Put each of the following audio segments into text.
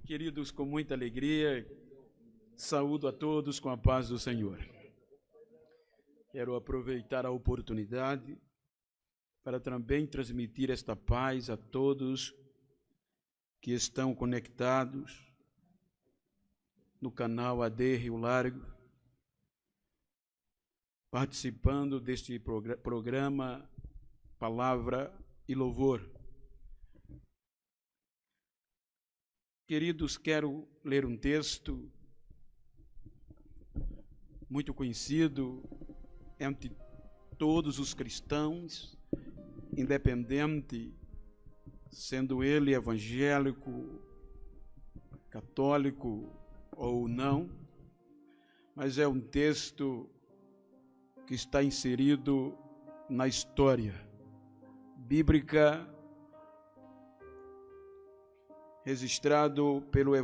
Queridos, com muita alegria, saúdo a todos com a paz do Senhor. Quero aproveitar a oportunidade para também transmitir esta paz a todos que estão conectados no canal AD Rio Largo, participando deste programa Palavra e Louvor. Queridos, quero ler um texto muito conhecido entre todos os cristãos, independente, sendo ele evangélico, católico ou não, mas é um texto que está inserido na história bíblica, registrado pelo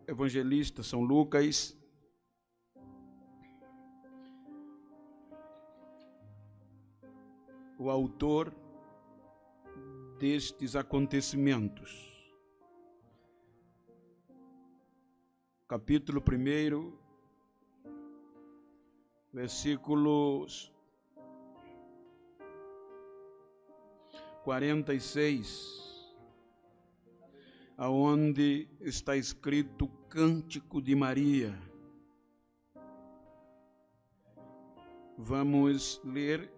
evangelista São Lucas, o autor destes acontecimentos. Capítulo 1, versículos 46, aonde está escrito Cântico de Maria. Vamos ler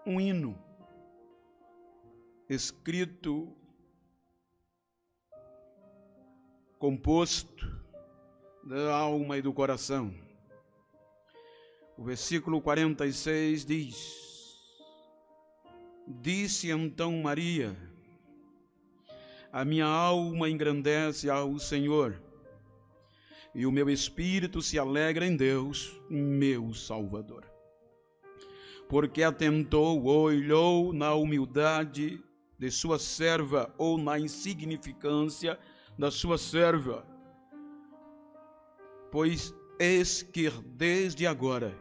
um hino escrito, composto da alma e do coração. O versículo 46 diz: Disse então Maria: A minha alma engrandece ao Senhor, e o meu espírito se alegra em Deus, meu Salvador. Porque atentou ou olhou na humildade de sua serva, ou na insignificância da sua serva. Pois eis que desde agora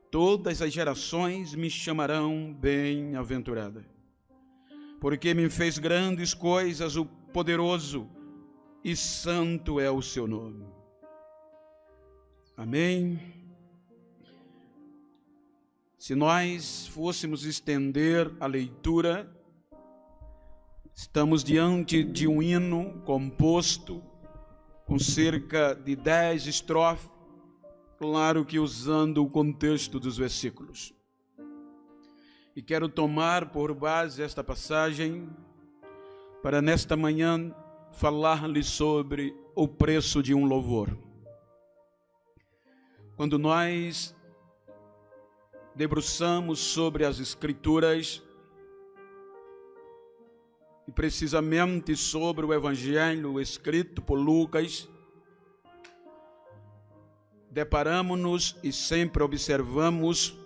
todas as gerações me chamarão bem-aventurada. Porque me fez grandes coisas o poderoso, e santo é o seu nome. Amém. Se nós fôssemos estender a leitura, estamos diante de um hino composto com cerca de 10 estrofes, claro que usando o contexto dos versículos. E quero tomar por base esta passagem para nesta manhã falar-lhe sobre o preço de um louvor. Quando nós debruçamos sobre as Escrituras, e precisamente sobre o Evangelho escrito por Lucas, deparamos-nos e sempre observamos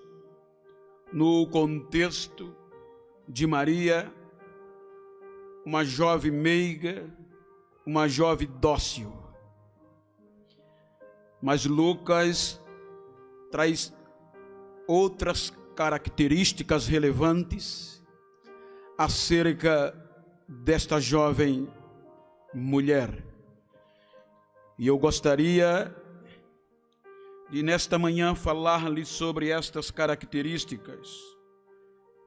no contexto de Maria, uma jovem meiga, uma jovem dócil. Mas Lucas traz outras características relevantes acerca desta jovem mulher. E eu gostaria de nesta manhã falar-lhe sobre estas características: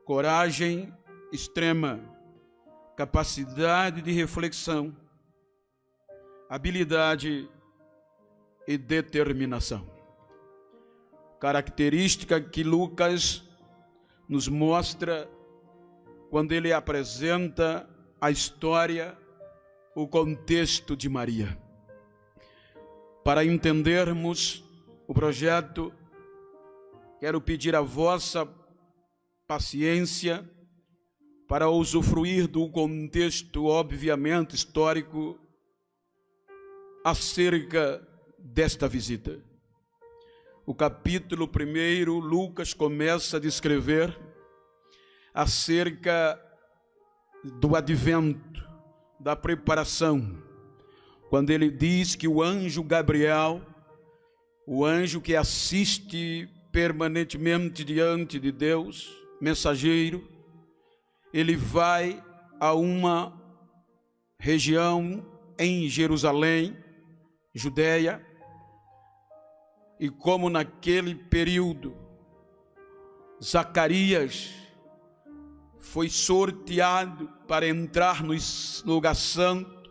coragem extrema, capacidade de reflexão, habilidade e determinação. Característica que Lucas nos mostra quando ele apresenta a história, o contexto de Maria. Para entendermos o projeto, quero pedir a vossa paciência para usufruir do contexto, obviamente, histórico acerca desta visita. O capítulo 1, Lucas começa a descrever acerca do advento, da preparação, quando ele diz que o anjo Gabriel, o anjo que assiste permanentemente diante de Deus, mensageiro, ele vai a uma região em Jerusalém, Judeia, e como naquele período Zacarias foi sorteado para entrar no lugar santo,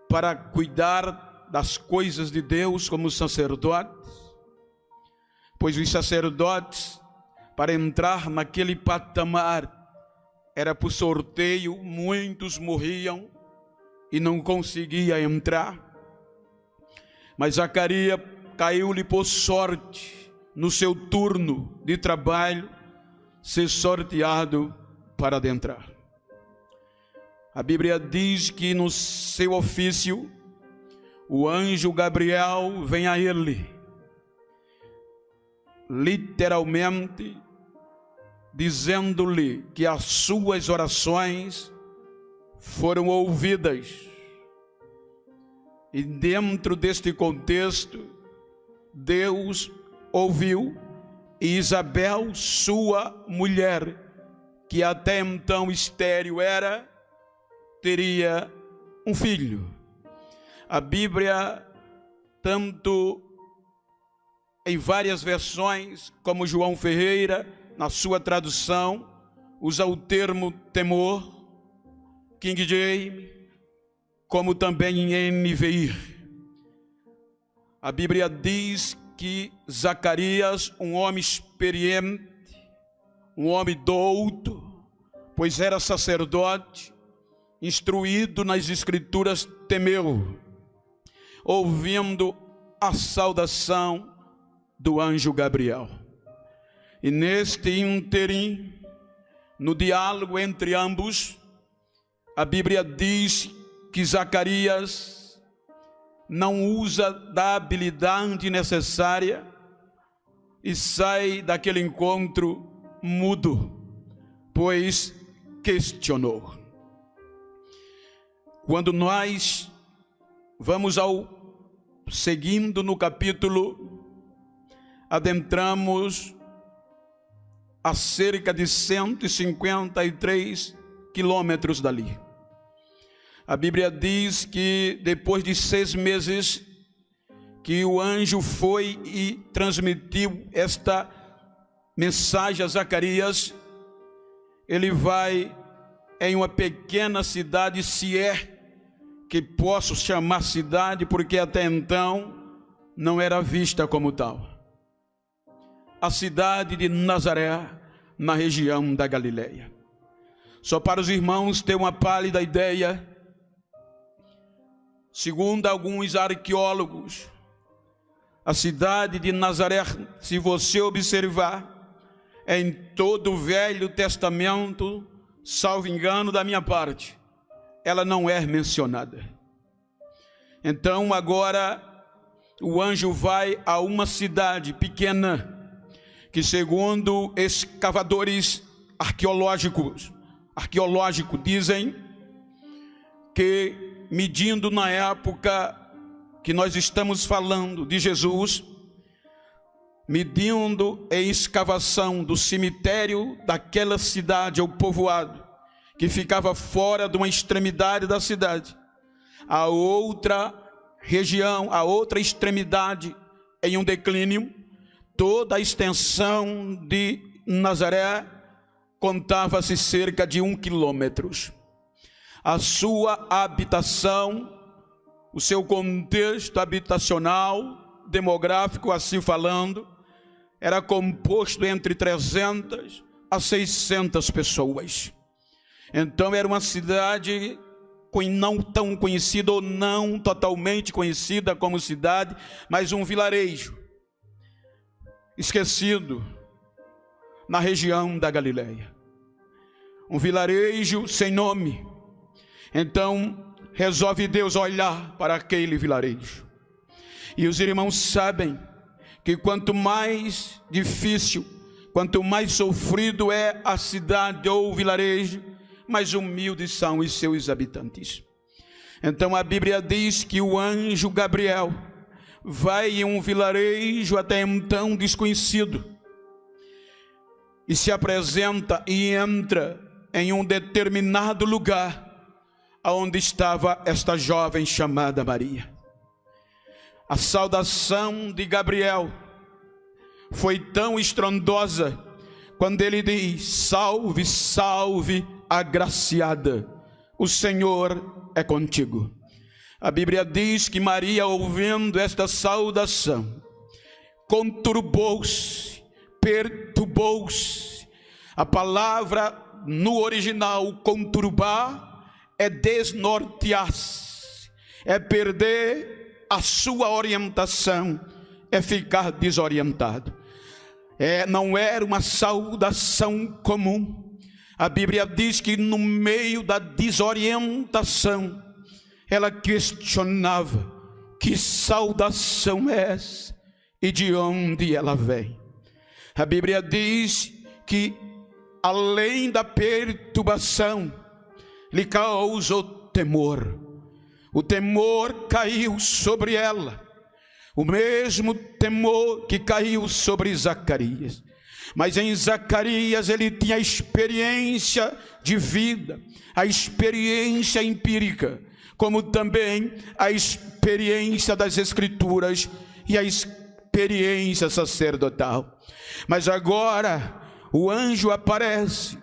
para cuidar das coisas de Deus como sacerdotes, pois os sacerdotes, para entrar naquele patamar, era por sorteio, muitos morriam e não conseguia entrar. Mas Zacarias caiu-lhe por sorte, no seu turno de trabalho, ser sorteado para adentrar. A Bíblia diz que no seu ofício, o anjo Gabriel vem a ele, literalmente dizendo-lhe que as suas orações foram ouvidas. E dentro deste contexto, Deus ouviu, e Isabel, sua mulher, que até então estéril era, teria um filho. A Bíblia, tanto em várias versões, como João Ferreira, na sua tradução, usa o termo temor, King James, como também em NVI. A Bíblia diz que Zacarias, um homem experiente, um homem douto, pois era sacerdote, instruído nas Escrituras, temeu, ouvindo a saudação do anjo Gabriel. E neste ínterim, no diálogo entre ambos, a Bíblia diz que Zacarias não usa da habilidade necessária e sai daquele encontro mudo, pois questionou. Quando nós vamos seguindo no capítulo, adentramos a cerca de 153 quilômetros dali. A Bíblia diz que depois de 6 meses que o anjo foi e transmitiu esta mensagem a Zacarias, ele vai em uma pequena cidade, se é que posso chamar cidade, porque até então não era vista como tal. A cidade de Nazaré, na região da Galileia. Só para os irmãos ter uma pálida ideia, segundo alguns arqueólogos, a cidade de Nazaré, se você observar, em todo o Velho Testamento, salvo engano da minha parte, ela não é mencionada. Então agora o anjo vai a uma cidade pequena, que segundo escavadores arqueológicos dizem que, medindo na época que nós estamos falando de Jesus, medindo em escavação do cemitério daquela cidade ou povoado, que ficava fora de uma extremidade da cidade, a outra região, a outra extremidade em um declínio, toda a extensão de Nazaré contava-se cerca de 1 quilômetro. A sua habitação, o seu contexto habitacional, demográfico assim falando, era composto entre 300 a 600 pessoas. Então era uma cidade não tão conhecida ou não totalmente conhecida como cidade, mas um vilarejo esquecido na região da Galileia. Um vilarejo sem nome. Então resolve Deus olhar para aquele vilarejo. E os irmãos sabem que quanto mais difícil, quanto mais sofrido é a cidade ou o vilarejo, mais humildes são os seus habitantes. Então a Bíblia diz que o anjo Gabriel vai em um vilarejo até então desconhecido e se apresenta e entra em um determinado lugar aonde estava esta jovem chamada Maria. A saudação de Gabriel foi tão estrondosa quando ele diz: salve, salve, agraciada, o Senhor é contigo. A Bíblia diz que Maria, ouvindo esta saudação, conturbou-se, perturbou-se. A palavra no original conturbar é desnortear-se, é perder a sua orientação, é ficar desorientado. Não era uma saudação comum. A Bíblia diz que no meio da desorientação, ela questionava: que saudação é essa e de onde ela vem? A Bíblia diz que, além da perturbação, lhe causou temor. O temor caiu sobre ela, o mesmo temor que caiu sobre Zacarias. Mas em Zacarias ele tinha a experiência de vida, a experiência empírica, como também a experiência das Escrituras e a experiência sacerdotal. Mas agora o anjo aparece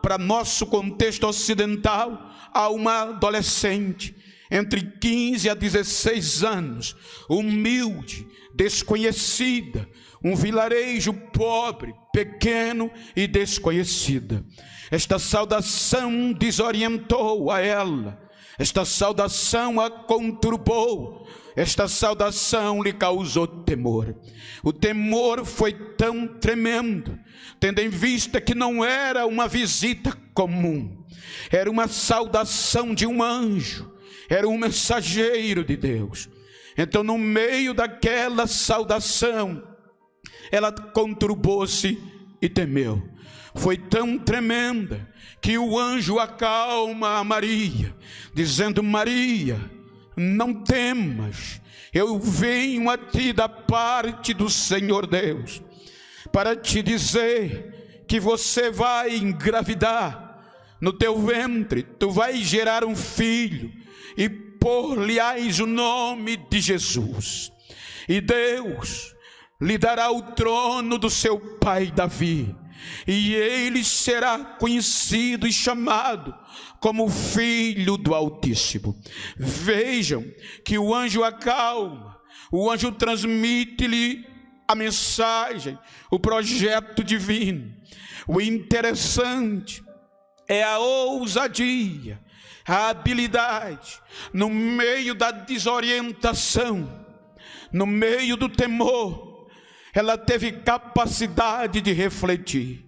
para nosso contexto ocidental, a uma adolescente entre 15 a 16 anos, humilde, desconhecida, um vilarejo pobre, pequeno e desconhecida. Esta saudação desorientou a ela, esta saudação a conturbou, esta saudação lhe causou temor. O temor foi tão tremendo, tendo em vista que não era uma visita comum, era uma saudação de um anjo, era um mensageiro de Deus. Então, no meio daquela saudação, ela conturbou-se e temeu. Foi tão tremenda que o anjo acalma a Maria, dizendo: Maria, não temas, eu venho a ti da parte do Senhor Deus, para te dizer que você vai engravidar, no teu ventre tu vais gerar um filho, e pôr-lhe-ás o nome de Jesus, e Deus lhe dará o trono do seu pai Davi, e ele será conhecido e chamado como Filho do Altíssimo. Vejam que o anjo acalma, o anjo transmite-lhe a mensagem, o projeto divino. O interessante é a ousadia, a habilidade, no meio da desorientação, no meio do temor, ela teve capacidade de refletir,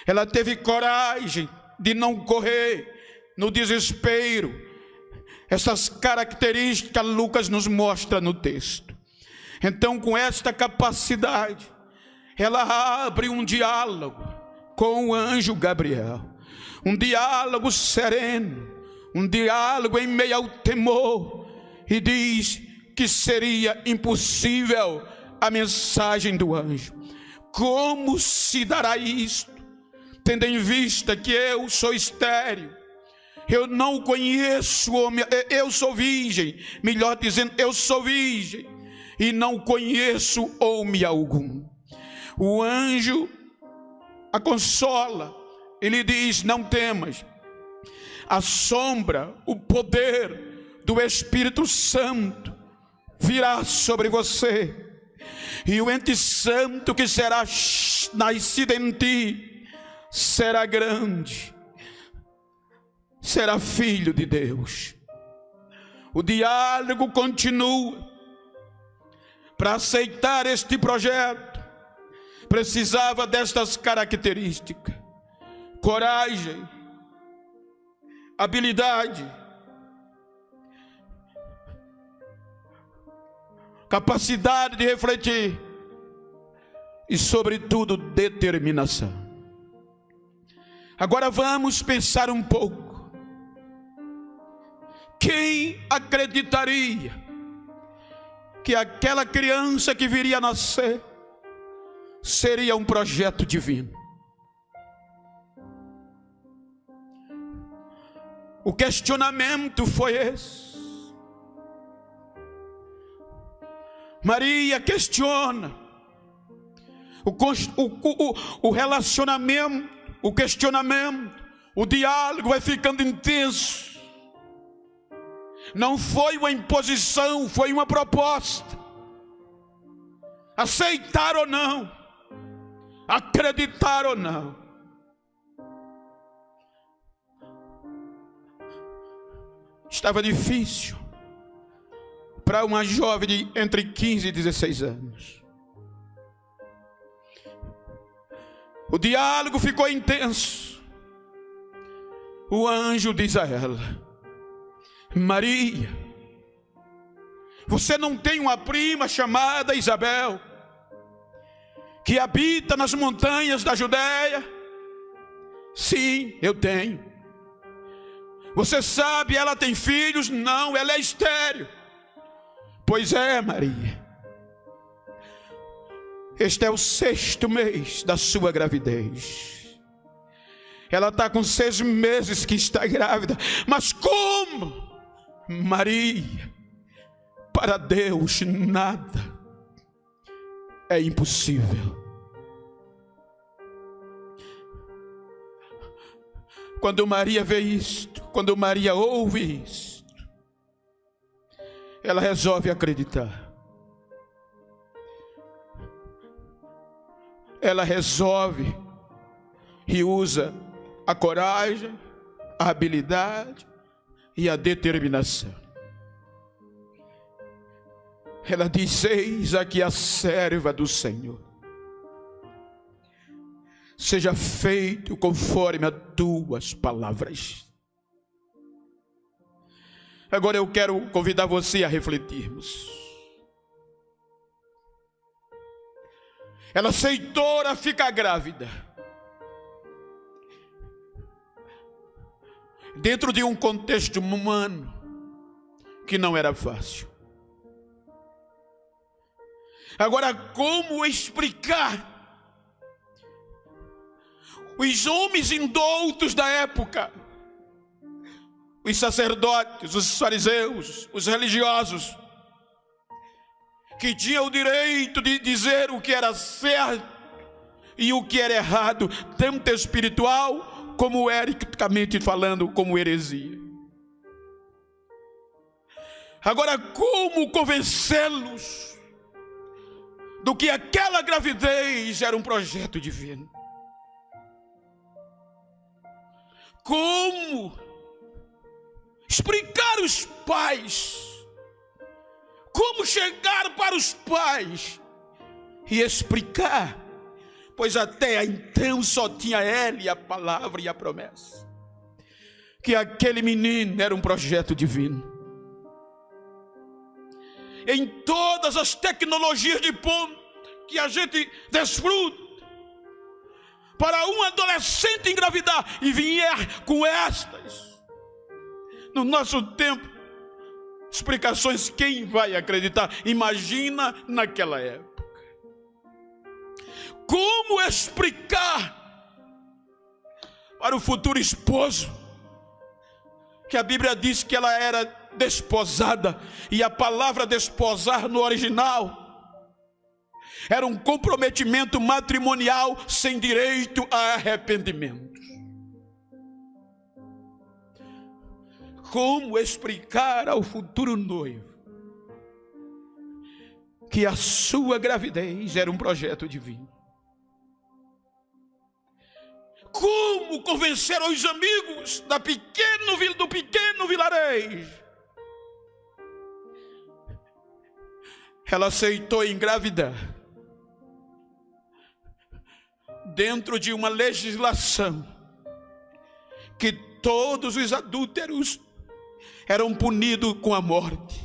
ela teve coragem de não correr no desespero. Essas características Lucas nos mostra no texto. Então, com esta capacidade, ela abre um diálogo com o anjo Gabriel, um diálogo sereno, um diálogo em meio ao temor, e diz que seria impossível a mensagem do anjo. Como se dará isto, tendo em vista que eu sou estéril, eu não conheço homem, eu sou virgem, melhor dizendo, eu sou virgem e não conheço homem algum. O anjo a consola, ele diz: não temas, a sombra, o poder do Espírito Santo virá sobre você, e o ente santo que será nascido em ti será grande, será filho de Deus. O diálogo continua. Para aceitar este projeto, precisava destas características: coragem, habilidade, capacidade de refletir e, sobretudo, determinação. Agora vamos pensar um pouco. Quem acreditaria que aquela criança que viria a nascer seria um projeto divino? O questionamento foi esse. Maria questiona. O relacionamento, o questionamento, o diálogo vai ficando intenso. Não foi uma imposição, foi uma proposta. Aceitar ou não, acreditar ou não. Estava difícil para uma jovem de entre 15 e 16 anos. O diálogo ficou intenso. O anjo diz a ela: Maria, você não tem uma prima chamada Isabel, que habita nas montanhas da Judéia? Sim, eu tenho. Você sabe, ela tem filhos? Não, ela é estéril. Pois é, Maria, este é o 6º mês da sua gravidez. Ela está com 6 meses que está grávida. Mas como? Maria, para Deus nada é impossível. Quando Maria vê isto, quando Maria ouve isto, ela resolve acreditar. Ela resolve e usa a coragem, a habilidade e a determinação. Ela diz: eis aqui a serva do Senhor. Seja feito conforme as tuas palavras. Agora eu quero convidar você a refletirmos. Ela aceitou a ficar grávida, dentro de um contexto humano que não era fácil. Agora, como explicar? Os homens indoutos da época, os sacerdotes, os fariseus, os religiosos, que tinham o direito de dizer o que era certo e o que era errado, tanto espiritual como eticamente falando, como heresia. Agora, como convencê-los do que aquela gravidez era um projeto divino? Como explicar aos pais? Como chegar para os pais e explicar? Pois até então só tinha ele a palavra e a promessa, que aquele menino era um projeto divino. Em todas as tecnologias de ponta que a gente desfruta, para um adolescente engravidar e vier com estas, no nosso tempo, explicações, quem vai acreditar? Imagina naquela época. Como explicar para o futuro esposo, que a Bíblia diz que ela era desposada, e a palavra desposar no original era um comprometimento matrimonial sem direito a arrependimento. Como explicar ao futuro noivo que a sua gravidez era um projeto divino? Como convencer os amigos do pequeno vilarejo? Ela aceitou engravidar dentro de uma legislação que todos os adúlteros eram punidos com a morte,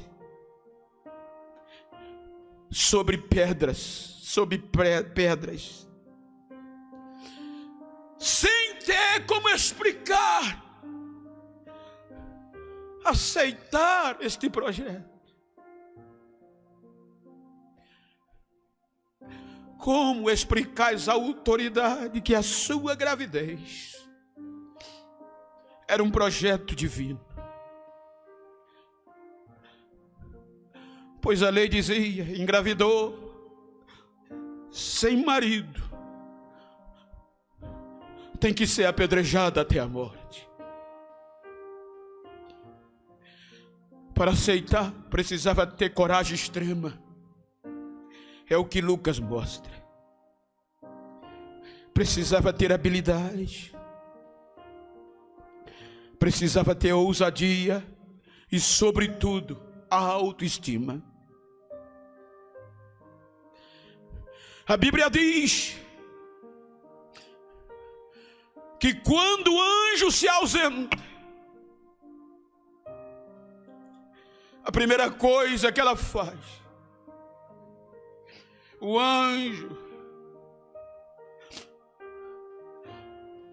sobre pedras, sem ter como explicar, aceitar este projeto. Como explicar às autoridades que a sua gravidez Era um projeto divino. Pois a lei dizia: engravidou sem marido, tem que ser apedrejada até a morte. Para aceitar, precisava ter coragem extrema. É o que Lucas mostra. Precisava ter habilidade, precisava ter ousadia e, sobretudo, a autoestima. A Bíblia diz que quando o anjo se ausenta, a primeira coisa que ela faz, o anjo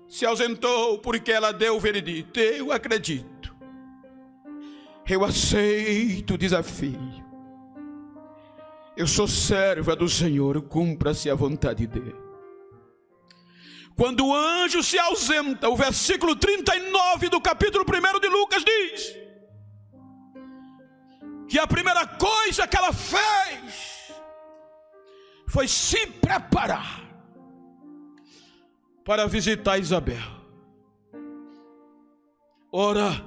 se ausentou porque ela deu o veredito: eu acredito, eu aceito o desafio, eu sou serva do Senhor, cumpra-se a vontade dele. Quando o anjo se ausenta, o versículo 39 do capítulo 1 de Lucas diz que a primeira coisa que ela fez foi se preparar para visitar Isabel. Ora,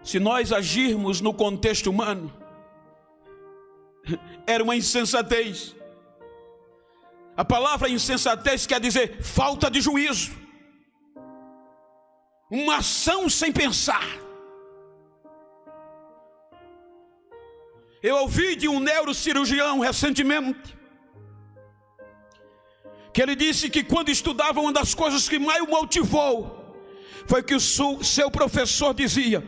se nós agirmos no contexto humano, era uma insensatez. A palavra insensatez quer dizer falta de juízo, uma ação sem pensar. Eu ouvi de um neurocirurgião recentemente que ele disse que quando estudava, uma das coisas que mais o motivou foi que o seu professor dizia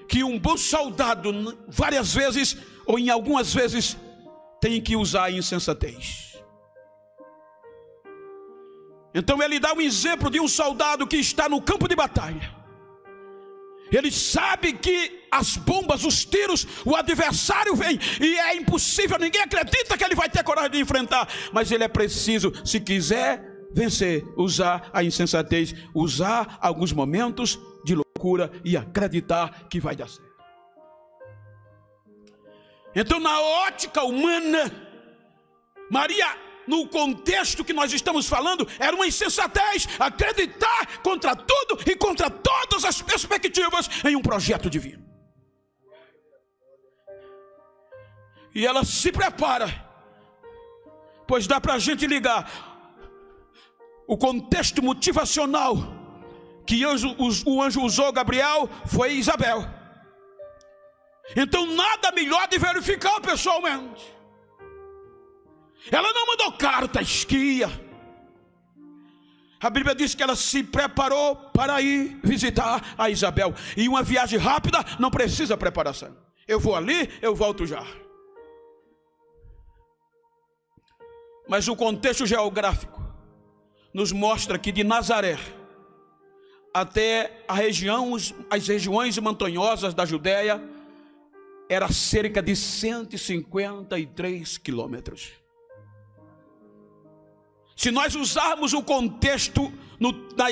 que um bom soldado várias vezes, ou em algumas vezes, tem que usar a insensatez. Então ele dá um exemplo de um soldado que está no campo de batalha. Ele sabe que as bombas, os tiros, o adversário vem e é impossível, ninguém acredita que ele vai ter coragem de enfrentar, mas ele é preciso, se quiser vencer, usar a insensatez, usar alguns momentos de loucura e acreditar que vai dar certo. Então, na ótica humana, Maria, no contexto que nós estamos falando, era uma insensatez acreditar contra tudo e contra todas as perspectivas em um projeto divino. E ela se prepara, pois dá para a gente ligar o contexto motivacional que o anjo usou, Gabriel, foi Isabel. Então nada melhor de verificar pessoalmente. Ela não mandou cartas que ia. A Bíblia diz que ela se preparou para ir visitar a Isabel. E uma viagem rápida não precisa preparação. Eu vou ali, eu volto já. Mas o contexto geográfico nos mostra que de Nazaré até as regiões montanhosas da Judéia era cerca de 153 quilômetros. Se nós usarmos o contexto na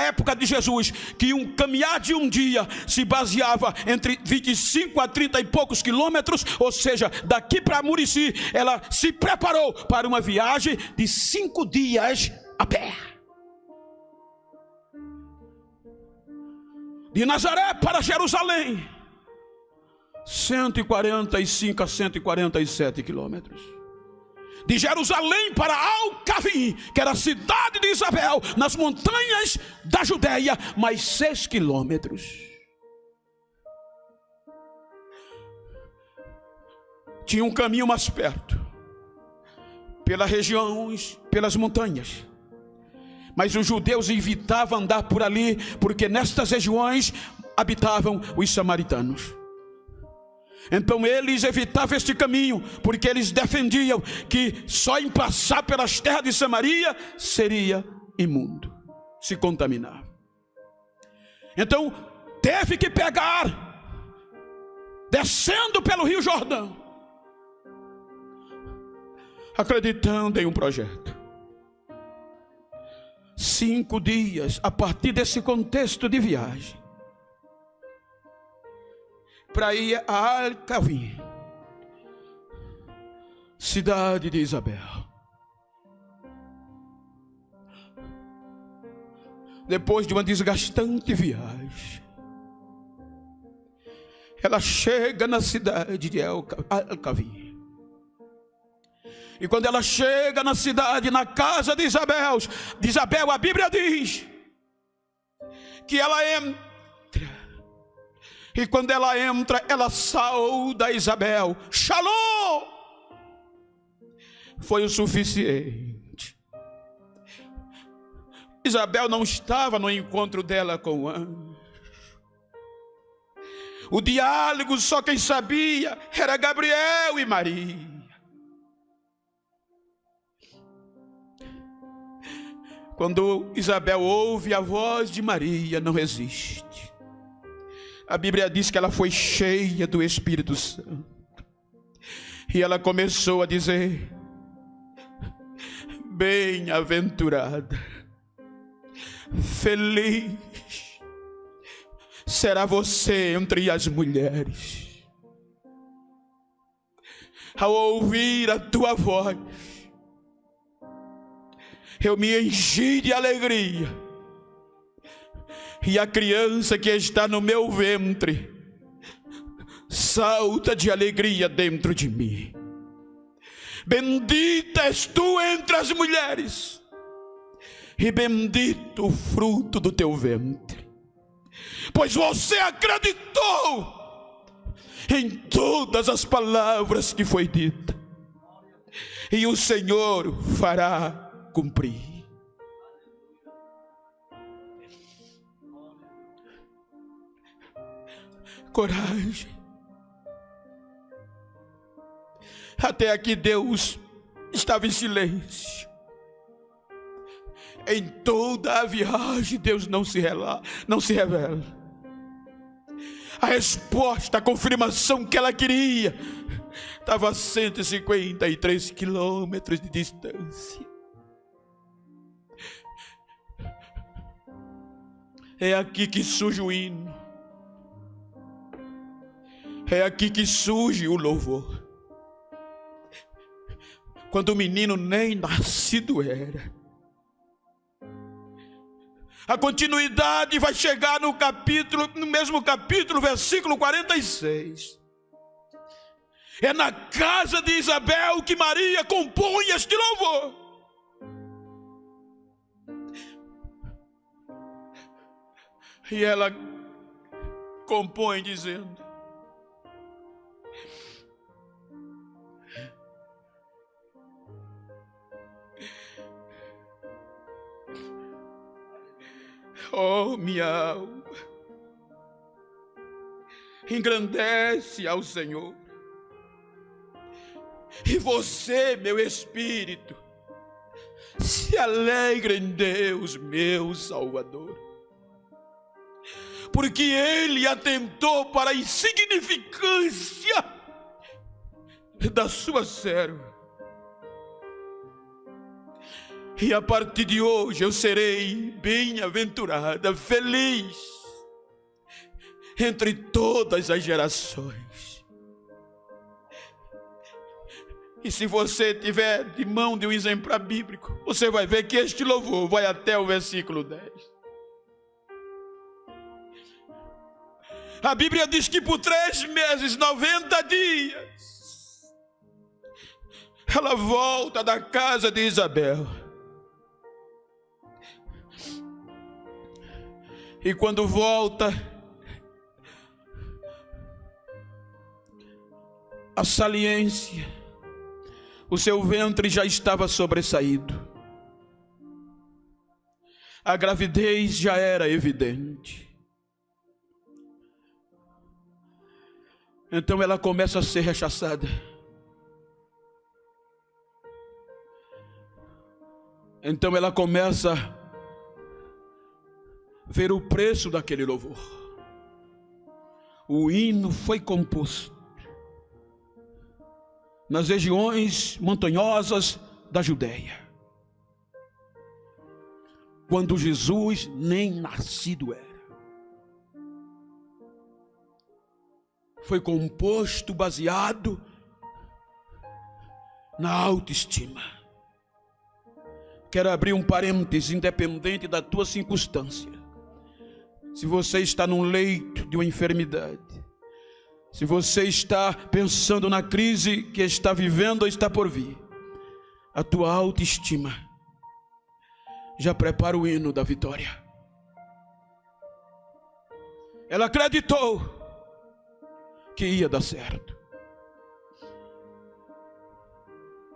época de Jesus, que um caminhar de um dia se baseava entre 25 a 30 e poucos quilômetros, ou seja, daqui para Murici, ela se preparou para uma viagem de 5 dias a pé. De Nazaré para Jerusalém, 145 a 147 quilômetros. De Jerusalém para Alcavim, que era a cidade de Isabel, nas montanhas da Judéia, mais 6 quilômetros. Tinha um caminho mais perto, pelas montanhas. Mas os judeus evitavam andar por ali, porque nestas regiões habitavam os samaritanos. Então eles evitavam este caminho, porque eles defendiam que só em passar pelas terras de Samaria seria imundo, se contaminar. Então teve que pegar, descendo pelo Rio Jordão, acreditando em um projeto. 5 dias a partir desse contexto de viagem para ir a Alcavim, cidade de Isabel. Depois de uma desgastante viagem, ela chega na cidade de Alcavim. E quando ela chega na cidade, na casa de Isabel, a Bíblia diz que ela entra. E quando ela entra, ela sauda Isabel. Shalom! Foi o suficiente. Isabel não estava no encontro dela com o anjo. O diálogo, só quem sabia era Gabriel e Maria. Quando Isabel ouve a voz de Maria, não resiste. A Bíblia diz que ela foi cheia do Espírito Santo. E ela começou a dizer: bem-aventurada, feliz será você entre as mulheres. Ao ouvir a tua voz, eu me enchi de alegria, e a criança que está no meu ventre salta de alegria dentro de mim. Bendita és tu entre as mulheres, e bendito o fruto do teu ventre, pois você acreditou em todas as palavras que foi dita, e o Senhor fará cumprir. Coragem. Até aqui Deus estava em silêncio. Em toda a viagem Deus não se revela. A resposta, a confirmação que ela queria estava a 153 quilômetros de distância. É aqui que surge o hino. É aqui que surge o louvor. Quando o menino nem nascido era. A continuidade vai chegar no mesmo capítulo, versículo 46. É na casa de Isabel que Maria compõe este louvor. E ela compõe dizendo: oh, minha alma, engrandece ao Senhor, e você, meu espírito, se alegra em Deus, meu Salvador, porque Ele atentou para a insignificância da sua serva. E a partir de hoje eu serei bem-aventurada, feliz entre todas as gerações. E se você tiver de mão de um exemplar bíblico, você vai ver que este louvor vai até o versículo 10. A Bíblia diz que por 3 meses, 90 dias, ela volta da casa de Isabel. E quando volta, a saliência, o seu ventre já estava sobressaído. A gravidez já era evidente. Então ela começa a ser rechaçada. Então ela começa a ver o preço daquele louvor. O hino foi composto nas regiões montanhosas da Judéia. quando Jesus nem nascido era. Foi composto baseado na autoestima. Quero abrir um parênteses, independente da tua circunstância. Se você está num leito de uma enfermidade, se você está pensando na crise que está vivendo ou está por vir, a tua autoestima já prepara o hino da vitória. Ela acreditou que ia dar certo.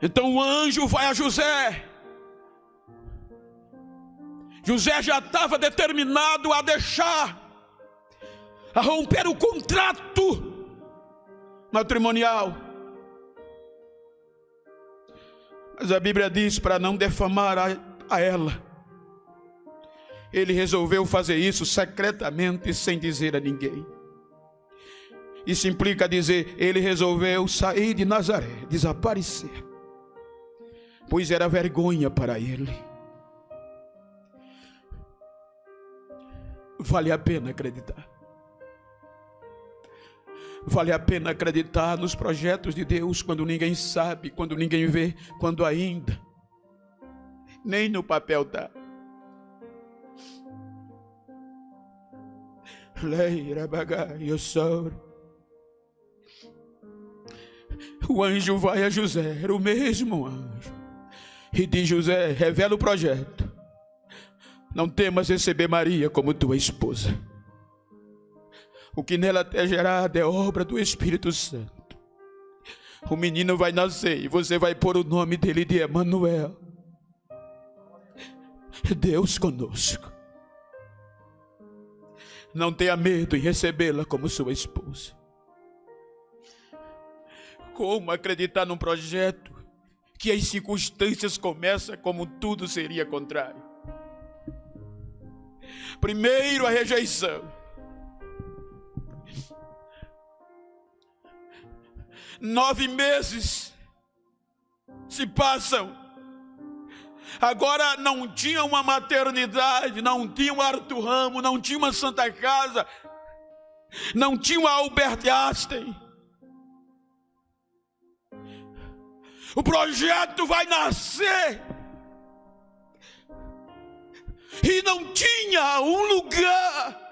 Então o anjo vai a José. José já estava determinado a romper o contrato matrimonial. Mas a Bíblia diz para não defamar a ela. Ele resolveu fazer isso secretamente, sem dizer a ninguém. Isso implica dizer, ele resolveu sair de Nazaré, desaparecer, pois era vergonha para ele. Vale a pena acreditar. Vale a pena acreditar nos projetos de Deus quando ninguém sabe, quando ninguém vê, quando ainda nem no papel está. O anjo vai a José, era o mesmo anjo, e diz: José, revela o projeto. Não temas receber Maria como tua esposa. O que nela é gerado é obra do Espírito Santo. O menino vai nascer e você vai pôr o nome dele de Emanuel, Deus conosco. Não tenha medo em recebê-la como sua esposa. Como acreditar num projeto que as circunstâncias começam como tudo seria contrário? Primeiro, a rejeição. 9 meses se passam. Agora não tinha uma maternidade, não tinha um Arthur Ramos, não tinha uma Santa Casa, não tinha um Albert Einstein. O projeto vai nascer. E não tinha um lugar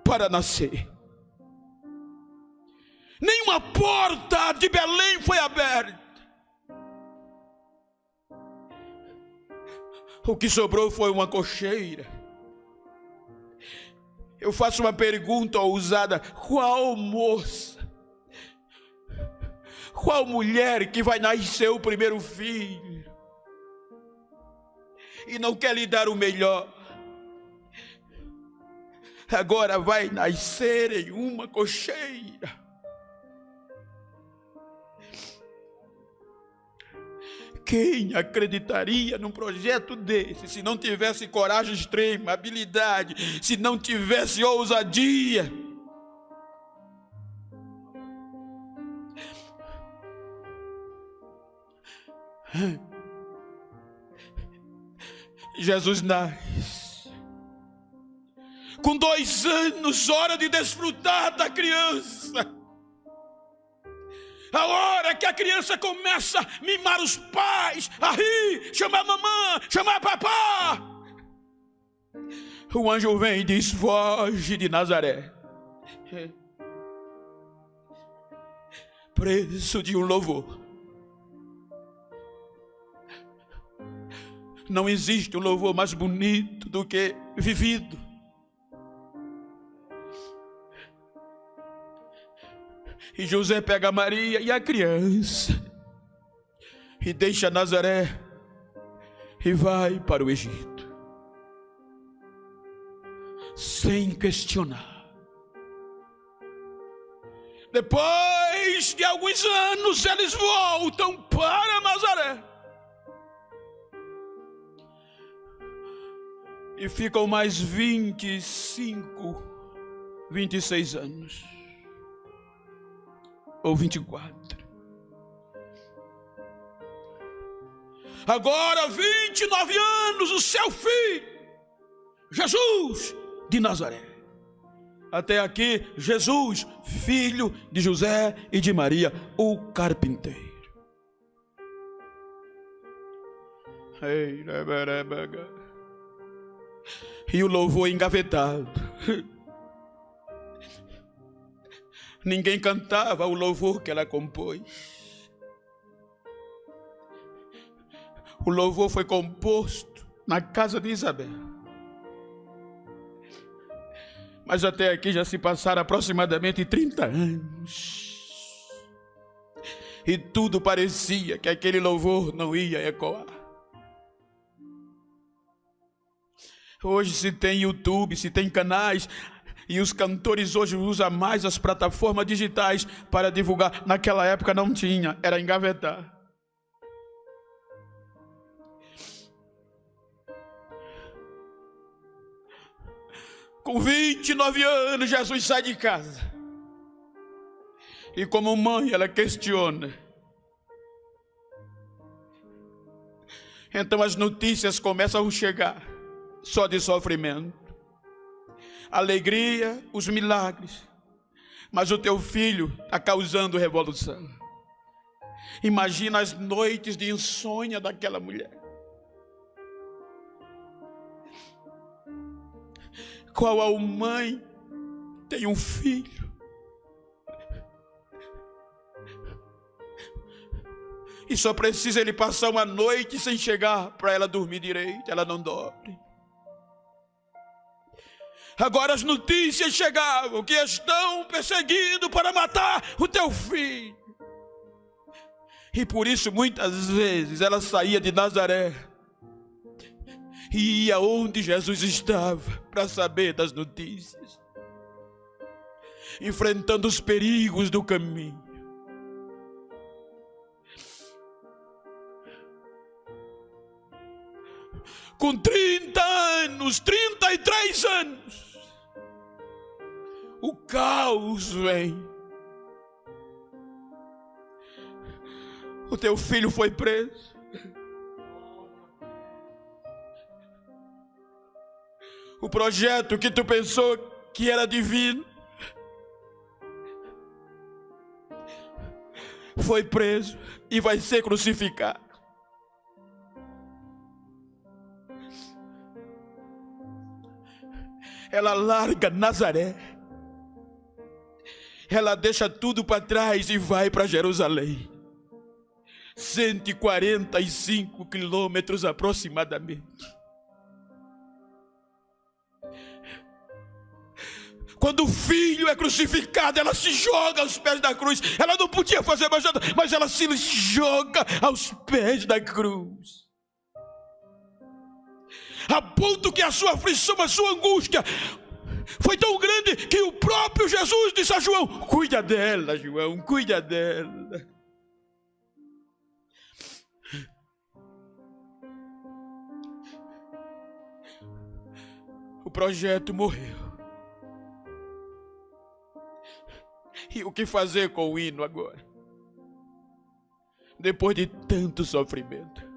para nascer. Nenhuma porta de Belém foi aberta. O que sobrou foi uma cocheira. Eu faço uma pergunta ousada: qual moça, qual mulher que vai nascer o primeiro filho e não quer lhe dar o melhor, agora vai nascer em uma cocheira? Quem acreditaria num projeto desse se não tivesse coragem extrema, habilidade, se não tivesse ousadia? Jesus nasce. Com 2 anos, hora de desfrutar da criança. A hora que a criança começa a mimar os pais, a rir, chamar a mamãe, chamar a papá. O anjo vem e diz: foge de Nazaré. Preço de um louvor. Não existe um louvor mais bonito do que vivido. E José pega Maria e a criança e deixa Nazaré e vai para o Egito, sem questionar. Depois de alguns anos, eles voltam para Nazaré e ficam mais 25, 26 anos. Ou 24. Agora 29 anos, o seu filho, Jesus de Nazaré. Até aqui, Jesus, filho de José e de Maria, o carpinteiro. E o louvor engavetado. Ninguém cantava o louvor que ela compôs. O louvor foi composto na casa de Isabel. Mas até aqui já se passaram aproximadamente 30 anos. E tudo parecia que aquele louvor não ia ecoar. Hoje se tem YouTube, se tem canais, e os cantores hoje usam mais as plataformas digitais para divulgar. Naquela época não tinha, era engavetar. Com 29 anos, Jesus sai de casa. E como mãe, ela questiona. Então as notícias começam a chegar, só de sofrimento. Alegria, os milagres. Mas o teu filho está causando revolução. Imagina as noites de insônia daquela mulher. Qual a mãe tem um filho e só precisa ele passar uma noite sem chegar para ela dormir direito? Ela não dorme. Agora as notícias chegavam que estão perseguindo para matar o teu filho. E por isso muitas vezes ela saía de Nazaré e ia onde Jesus estava para saber das notícias, enfrentando os perigos do caminho. Com 30 anos, 33 anos, o caos vem. O teu filho foi preso. O projeto que tu pensou que era divino foi preso e vai ser crucificado. Ela larga Nazaré. Ela deixa tudo para trás e vai para Jerusalém. 145 quilômetros aproximadamente. Quando o filho é crucificado, ela se joga aos pés da cruz. Ela não podia fazer mais nada, mas ela se joga aos pés da cruz. A ponto que a sua aflição, a sua angústia foi tão grande que o próprio Jesus disse a João: cuida dela, João, cuida dela. O projeto morreu. E o que fazer com o hino agora? Depois de tanto sofrimento.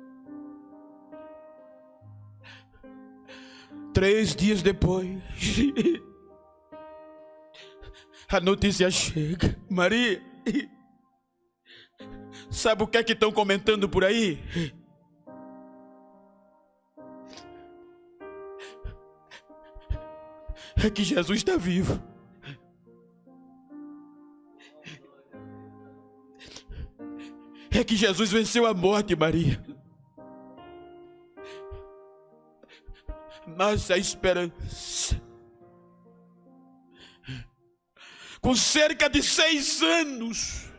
3 dias depois, a notícia chega. Maria, sabe o que é que estão comentando por aí? É que Jesus está vivo. É que Jesus venceu a morte, Maria. Nasce a esperança. Com cerca de 6 anos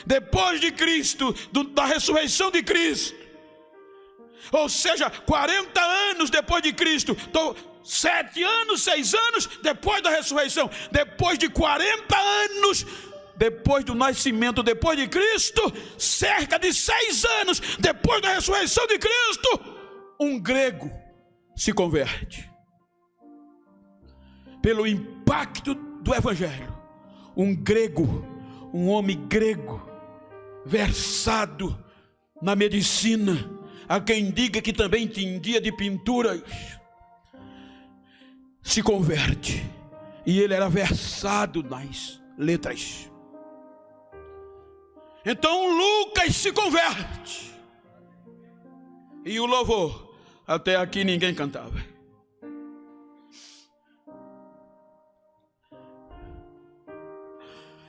depois de Cristo, da ressurreição de Cristo, ou seja, 40 anos depois de Cristo, 7 anos, 6 anos depois da ressurreição, depois de 40 anos depois do nascimento, depois de Cristo, cerca de 6 anos depois da ressurreição de Cristo, um grego se converte. Pelo impacto do Evangelho, um grego, um homem grego, versado na medicina, Há quem diga que também entendia de pinturas. Se converte. E ele era versado nas letras. Então Lucas se converte. E o louvor, até aqui ninguém cantava.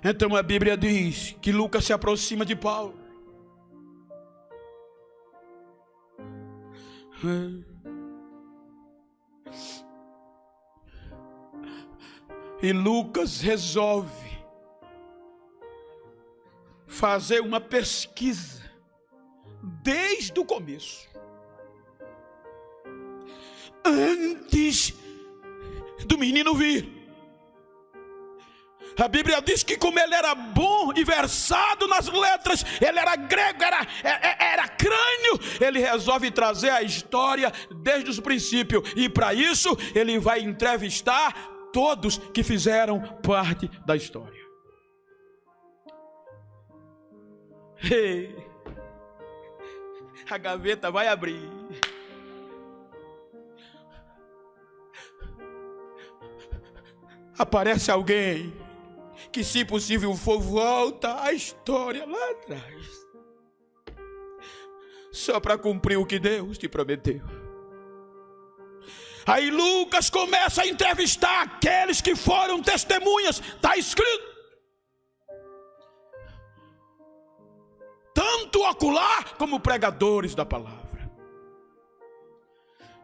Então a Bíblia diz que Lucas se aproxima de Paulo. E Lucas resolve fazer uma pesquisa desde o começo, antes do menino vir. A Bíblia diz que como ele era bom e versado nas letras, ele era grego, era crânio, ele resolve trazer a história desde os princípios. E para isso ele vai entrevistar todos que fizeram parte da história. Ei, a gaveta vai abrir. Aparece alguém que, se possível for, volta a história lá atrás, só para cumprir o que Deus te prometeu. Aí Lucas começa a entrevistar aqueles que foram testemunhas. Está escrito, tanto ocular como pregadores da palavra.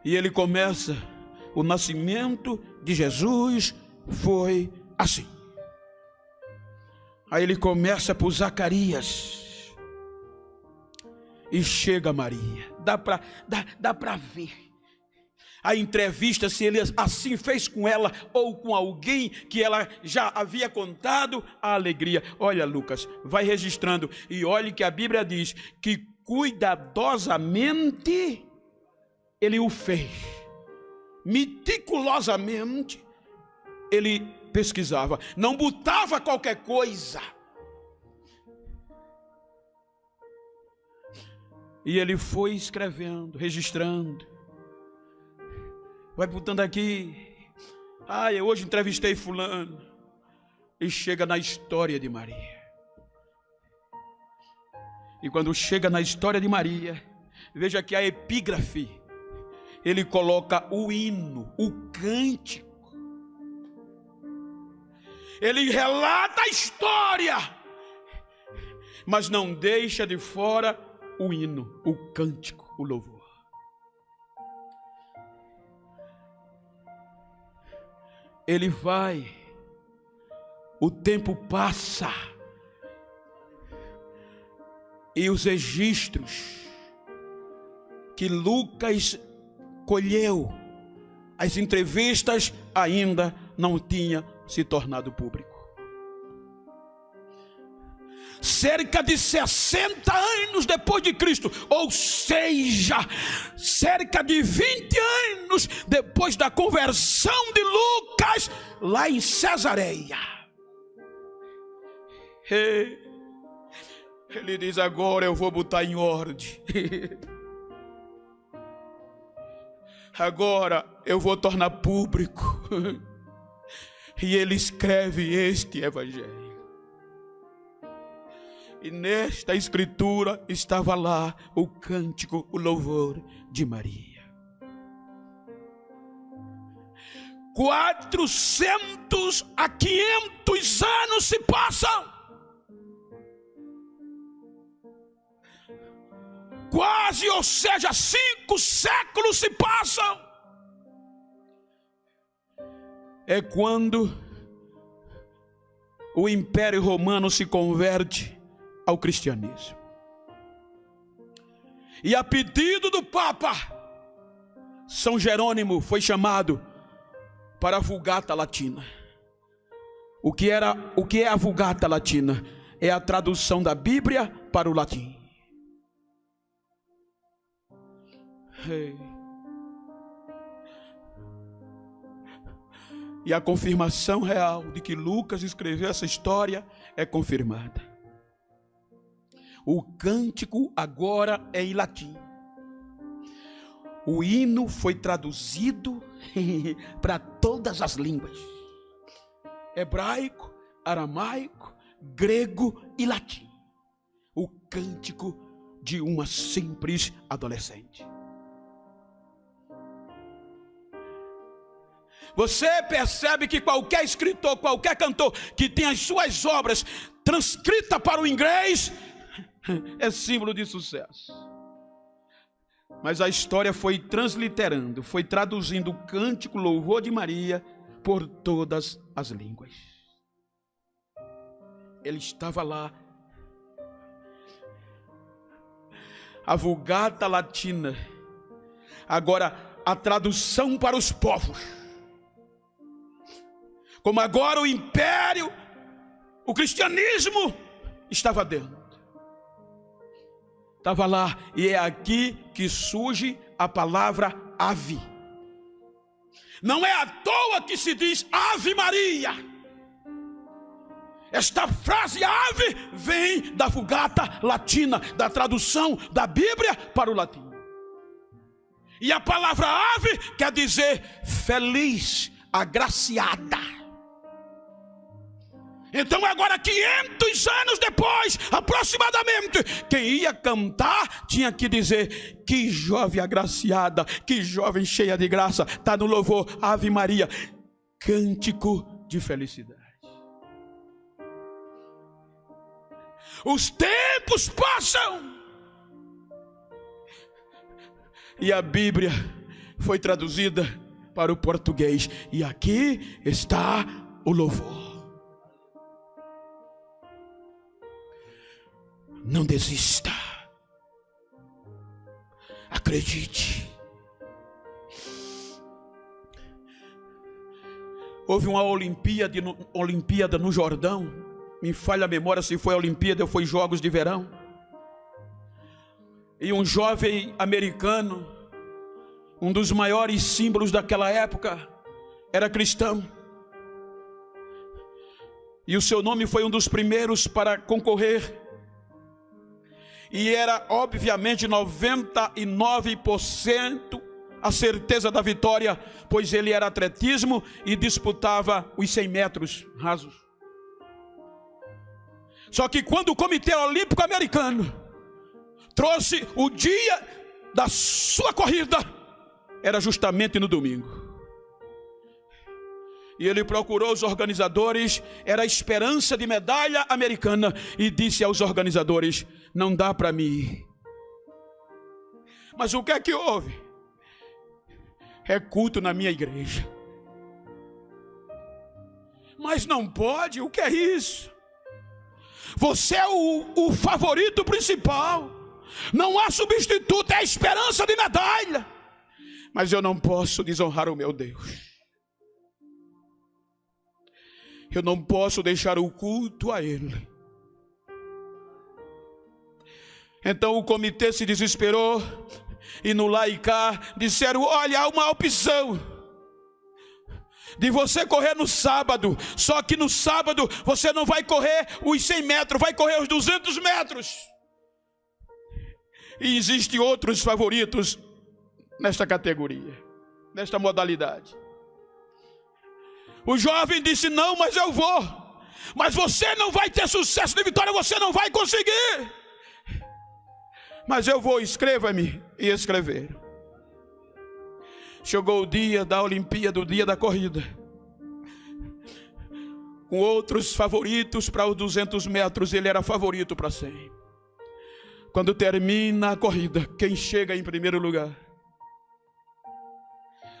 E ele começa: o nascimento de Jesus foi assim. Aí ele começa por Zacarias e chega a Maria. Dá para ver a entrevista, se ele assim fez com ela ou com alguém que ela já havia contado a alegria. Olha, Lucas, vai registrando e olhe que a Bíblia diz que cuidadosamente ele o fez, meticulosamente ele pesquisava, não botava qualquer coisa. E ele foi escrevendo, registrando, vai botando aqui. Eu hoje entrevistei fulano. E chega na história de Maria. E quando chega na história de Maria, veja que a epígrafe, ele coloca o hino, o cântico. Ele relata a história, mas não deixa de fora o hino, o cântico, o louvor. Ele vai, o tempo passa, e os registros que Lucas colheu, as entrevistas ainda não tinham se tornado público. Cerca de 60 anos depois de Cristo, ou seja, cerca de 20 anos depois da conversão de Lucas, lá em Cesareia, ele diz: agora eu vou botar em ordem. Agora eu vou tornar público. E ele escreve este evangelho. E nesta escritura estava lá o cântico, o louvor de Maria. 400 a 500 anos se passam. Quase, ou seja, 5 séculos se passam. É quando o Império Romano se converte ao cristianismo. E a pedido do Papa, São Jerônimo foi chamado para a Vulgata Latina. O que é a Vulgata Latina? É a tradução da Bíblia para o latim. E a confirmação real de que Lucas escreveu essa história é confirmada. O cântico agora é em latim. O hino foi traduzido para todas as línguas: hebraico, aramaico, grego e latim. O cântico de uma simples adolescente. Você percebe que qualquer escritor, qualquer cantor que tem as suas obras transcritas para o inglês é símbolo de sucesso. Mas a história foi transliterando, foi traduzindo o cântico louvor de Maria por todas as línguas. Ele estava lá. A Vulgata Latina, agora a tradução para os povos. Como agora o império, o cristianismo estava dentro. Estava lá, e é aqui que surge a palavra ave. Não é à toa que se diz Ave Maria. Esta frase ave vem da Vulgata Latina, da tradução da Bíblia para o latim. E a palavra ave quer dizer feliz, agraciada. Então agora 500 anos depois, aproximadamente, quem ia cantar tinha que dizer: que jovem agraciada, que jovem cheia de graça. Está no louvor, Ave Maria, cântico de felicidade. Os tempos passam e a Bíblia foi traduzida para o português, e aqui está o louvor. Não desista. Acredite. Houve uma Olimpíada no Jordão. Me falha a memória se foi a Olimpíada ou foi Jogos de Verão. E um jovem americano, um dos maiores símbolos daquela época, era cristão. E o seu nome foi um dos primeiros para concorrer. E era obviamente 99% a certeza da vitória, pois ele era atletismo e disputava os 100 metros rasos. Só que quando o Comitê Olímpico Americano trouxe o dia da sua corrida, era justamente no domingo. E ele procurou os organizadores, era a esperança de medalha americana, e disse aos organizadores: não dá para mim ir. Mas o que é que houve? É culto na minha igreja. Mas não pode, o que é isso? Você é o favorito principal, não há substituto, é a esperança de medalha. Mas eu não posso desonrar o meu Deus. Eu não posso deixar o culto a Ele. Então o comitê se desesperou, e no lá e cá disseram: olha, há uma opção de você correr no sábado, só que no sábado você não vai correr os 100 metros, vai correr os 200 metros. E existem outros favoritos nesta categoria, nesta modalidade. O jovem disse: não, mas eu vou. Mas você não vai ter sucesso de vitória, você não vai conseguir. Mas eu vou, escreva-me. E escreveram. Chegou o dia da Olimpíada, o dia da corrida, com outros favoritos para os 200 metros, ele era favorito para 100. Quando termina a corrida, quem chega em primeiro lugar?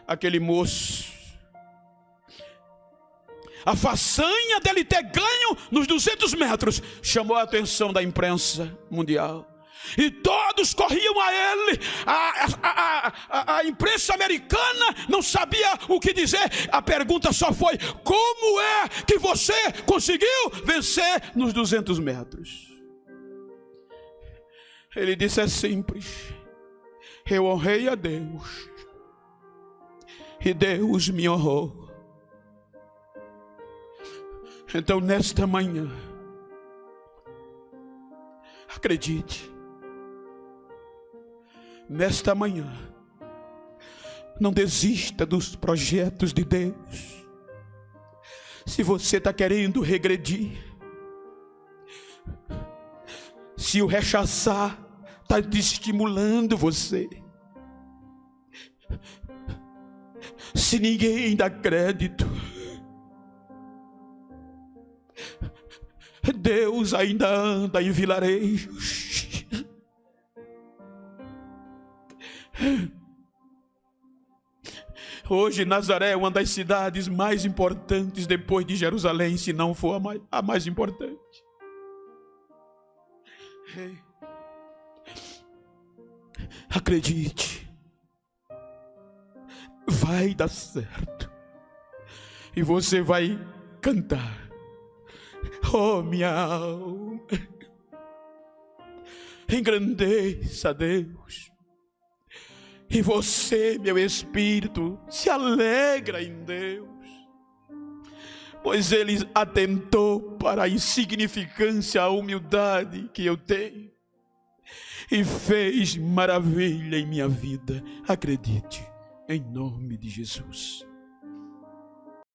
Aquele moço. A façanha dele ter ganho nos 200 metros chamou a atenção da imprensa mundial. E todos corriam a ele. A imprensa americana não sabia o que dizer. A pergunta só foi: como é que você conseguiu vencer nos 200 metros? Ele disse: é simples. Eu honrei a Deus, e Deus me honrou. Então nesta manhã, acredite, nesta manhã, Não desista dos projetos de Deus. Se você está querendo regredir, se o rechaçar está estimulando você, se ninguém dá crédito, Deus ainda anda em vilarejos. Hoje Nazaré é uma das cidades mais importantes depois de Jerusalém, se não for a mais importante. Acredite, vai dar certo e você vai cantar: oh minha alma, engrandeça a Deus, e você, meu espírito, se alegra em Deus, pois Ele atentou para a insignificância, a humildade que eu tenho e fez maravilha em minha vida. Acredite, em nome de Jesus.